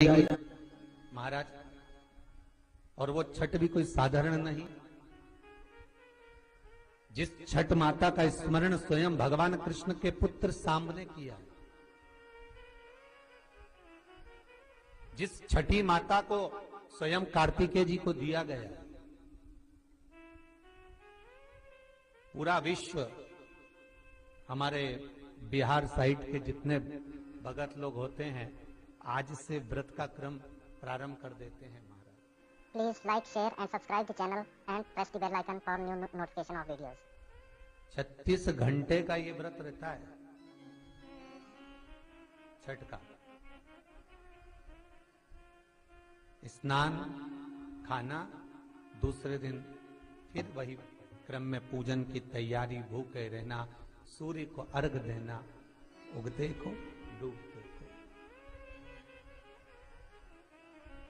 महाराज, और वो छठ भी कोई साधारण नहीं। जिस छठ माता का स्मरण स्वयं भगवान कृष्ण के पुत्र सांब ने किया, जिस छठी माता को स्वयं कार्तिकेय जी को दिया गया, पूरा विश्व, हमारे बिहार साइड के जितने भगत लोग होते हैं आज से व्रत का क्रम प्रारंभ कर देते हैं। महाराज, please like, share and subscribe the channel and press the bell icon for new notification of videos. 36 घंटे का ये व्रत रहता है छठ का। स्नान, खाना, दूसरे दिन फिर वही क्रम में पूजन की तैयारी, भूखे रहना, सूर्य को अर्घ देना, उगते को डूबते को,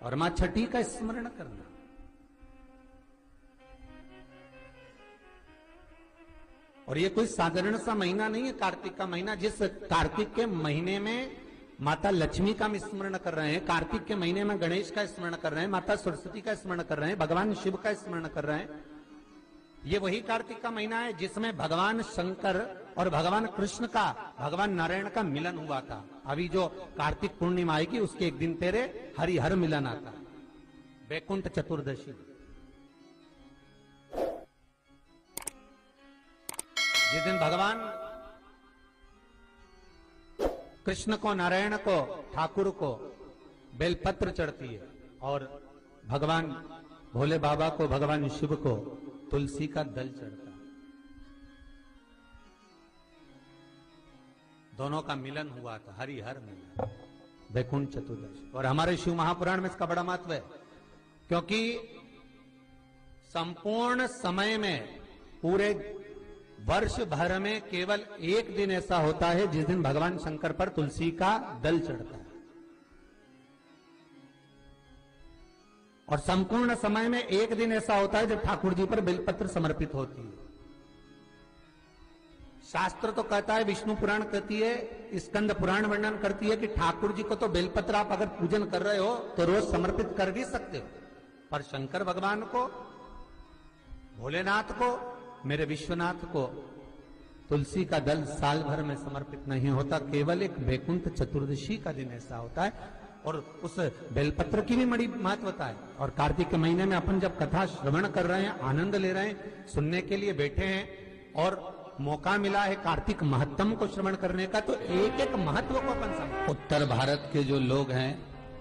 और मां छठी का स्मरण करना। और ये कोई साधारण सा महीना नहीं है कार्तिक का महीना। जिस कार्तिक के महीने में माता लक्ष्मी का स्मरण कर रहे हैं, कार्तिक के महीने में गणेश का स्मरण कर रहे हैं, माता सरस्वती का स्मरण कर रहे हैं, भगवान शिव का स्मरण कर रहे हैं, ये वही कार्तिक का महीना है जिसमें भगवान शंकर और भगवान कृष्ण का, भगवान नारायण का मिलन हुआ था। अभी जो कार्तिक पूर्णिमा आएगी उसके एक दिन तेरे हरिहर मिलन आता, वैकुंठ चतुर्दशी। जिस दिन भगवान कृष्ण को, नारायण को, ठाकुर को बेलपत्र चढ़ती है और भगवान भोले बाबा को, भगवान शिव को तुलसी का दल चढ़ता है। दोनों का मिलन हुआ था, हरिहर मिलन, वैकुंठ चतुर्दशी। और हमारे शिव महापुराण में इसका बड़ा महत्व है, क्योंकि संपूर्ण समय में, पूरे वर्ष भर में केवल एक दिन ऐसा होता है जिस दिन भगवान शंकर पर तुलसी का दल चढ़ता है, और संपूर्ण समय में एक दिन ऐसा होता है जब ठाकुर जी पर बेलपत्र समर्पित होती है। शास्त्र तो कहता है, विष्णु पुराण कहती है, स्कंद पुराण वर्णन करती है कि ठाकुर जी को तो बेलपत्र आप अगर पूजन कर रहे हो तो रोज समर्पित कर भी सकते हो, पर शंकर भगवान को, भोलेनाथ को, मेरे विश्वनाथ को तुलसी का दल साल भर में समर्पित नहीं होता, केवल एक वैकुंठ चतुर्दशी का दिन ऐसा होता है। और उस बेलपत्र की भी बड़ी महत्वता है। और कार्तिक के महीने में अपन जब कथा श्रवण कर रहे हैं, आनंद ले रहे हैं, सुनने के लिए बैठे हैं और मौका मिला है कार्तिक महत्तम को श्रवण करने का, तो एक एक महत्व को अपन समझ। उत्तर भारत के जो लोग हैं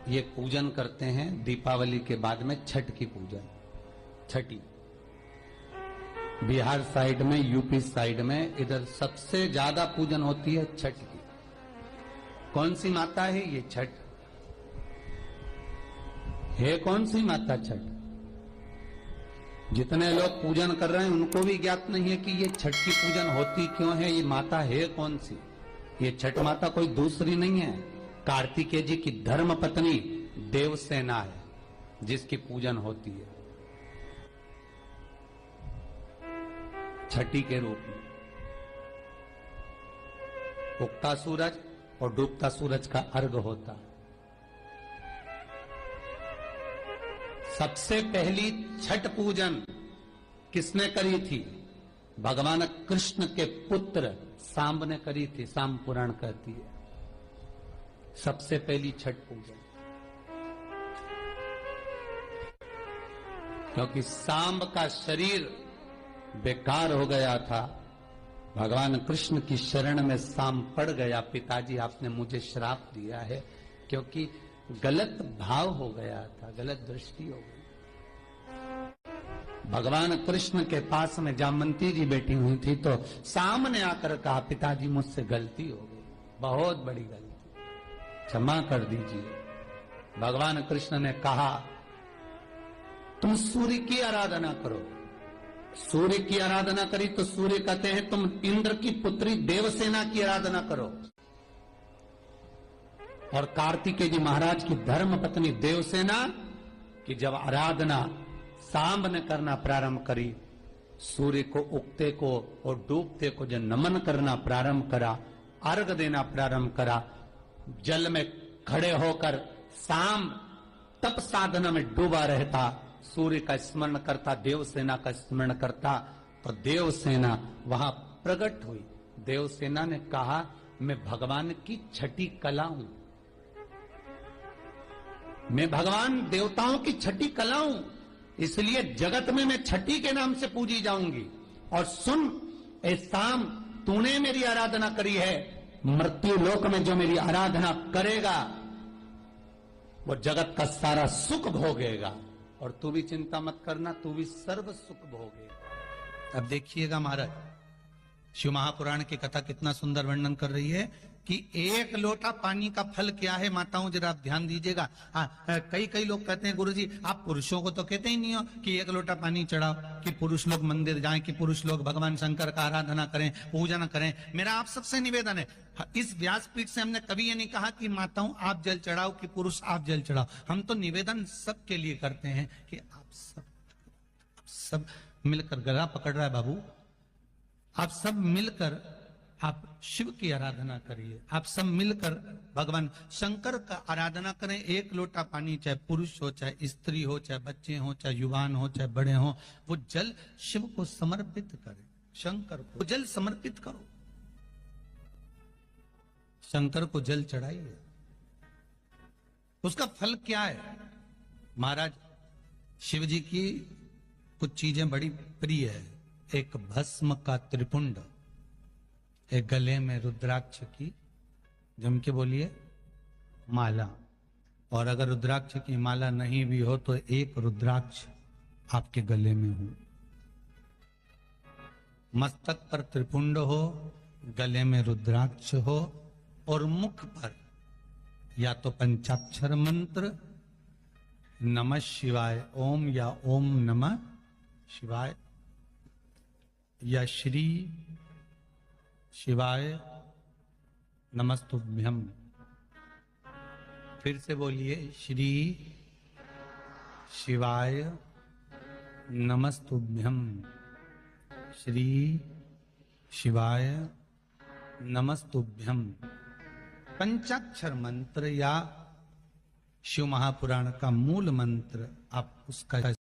ये पूजन करते हैं दीपावली के बाद में छठ की पूजन, छठी। बिहार साइड में, यूपी साइड में, इधर सबसे ज्यादा पूजन होती है छठ की। कौन सी माता है ये? छठ है। कौन सी माता? छठ। जितने लोग पूजन कर रहे हैं उनको भी ज्ञात नहीं है कि ये छठ की पूजन होती क्यों है, ये माता है कौन सी। ये छठ माता कोई दूसरी नहीं है, कार्तिकेय जी की धर्म पत्नी देवसेना है जिसकी पूजन होती है छठी के रूप में। उगता सूरज और डूबता सूरज का अर्घ होता है। सबसे पहली छठ पूजन किसने करी थी? भगवान कृष्ण के पुत्र सांब ने करी थी। सांब पुराण कहती है सबसे पहली छठ पूजन, क्योंकि सांब का शरीर बेकार हो गया था। भगवान कृष्ण की शरण में सांब पड़ गया, पिताजी आपने मुझे श्राप दिया है, क्योंकि गलत भाव हो गया था, गलत दृष्टि हो गई। भगवान कृष्ण के पास में जामवंती जी बैठी हुई थी तो सामने आकर कहा, पिताजी मुझसे गलती हो गई, बहुत बड़ी गलती, क्षमा कर दीजिए। भगवान कृष्ण ने कहा, तुम सूर्य की आराधना करो। सूर्य की आराधना करी तो सूर्य कहते हैं तुम इंद्र की पुत्री देवसेना की आराधना करो। और कार्तिकेय जी महाराज की धर्म पत्नी देवसेना की जब आराधना सांब ने करना प्रारंभ करी, सूर्य को उगते को और डूबते को जब नमन करना प्रारंभ करा, अर्घ देना प्रारंभ करा, जल में खड़े होकर शाम तप साधना में डूबा रहता, सूर्य का स्मरण करता, देवसेना का स्मरण करता, तो देवसेना वहां प्रकट हुई। देवसेना ने कहा मैं भगवान की छठी कला हूं, मैं भगवान देवताओं की छठी कला हूं, इसलिए जगत में मैं छठी के नाम से पूजी जाऊंगी। और सुन ए शाम, तूने मेरी आराधना करी है, मृत्यु लोक में जो मेरी आराधना करेगा वो जगत का सारा सुख भोगेगा, और तू भी चिंता मत करना, तू भी सर्व सुख भोगेगा। अब देखिएगा महाराज, शिव महापुराण की कथा कितना सुंदर वर्णन कर रही है कि एक लोटा पानी का फल क्या है। माताओं जरा आप ध्यान दीजिएगा। कई लोग कहते हैं गुरुजी आप पुरुषों को तो कहते ही नहीं हो कि एक लोटा पानी चढ़ाओ, कि पुरुष लोग मंदिर जाएं, कि पुरुष लोग भगवान शंकर का आराधना करें, पूजन करें। मेरा आप सबसे निवेदन है, इस व्यासपीठ से हमने कभी ये नहीं कहा कि माताओं आप जल चढ़ाओ, कि पुरुष आप जल चढ़ाओ। हम तो निवेदन सबके लिए करते हैं कि आप सब मिलकर, गला पकड़ रहा है बाबू, आप सब मिलकर आप शिव की आराधना करिए, आप सब मिलकर भगवान शंकर का आराधना करें। एक लोटा पानी, चाहे पुरुष हो, चाहे स्त्री हो, चाहे बच्चे हो, चाहे युवान हो, चाहे बड़े हो, वो जल शिव को समर्पित करें, शंकर को जल समर्पित करो, शंकर को जल चढ़ाइए। उसका फल क्या है महाराज? शिव जी की कुछ चीजें बड़ी प्रिय है। एक भस्म का त्रिपुंड, एक गले में रुद्राक्ष की, जम के बोलिए, माला। और अगर रुद्राक्ष की माला नहीं भी हो तो एक रुद्राक्ष आपके गले में हो, मस्तक पर त्रिपुंड हो, गले में रुद्राक्ष हो, और मुख पर या तो पंचाक्षर मंत्र नमः शिवाय ओम, या ओम नमः शिवाय, या श्री शिवाय नमस्तुभ्यम। फिर से बोलिए, श्री शिवाय नमस्तुभ्यम, श्री शिवाय नमस्तुभ्यम। पंचाक्षर मंत्र या शिव महापुराण का मूल मंत्र आप उसका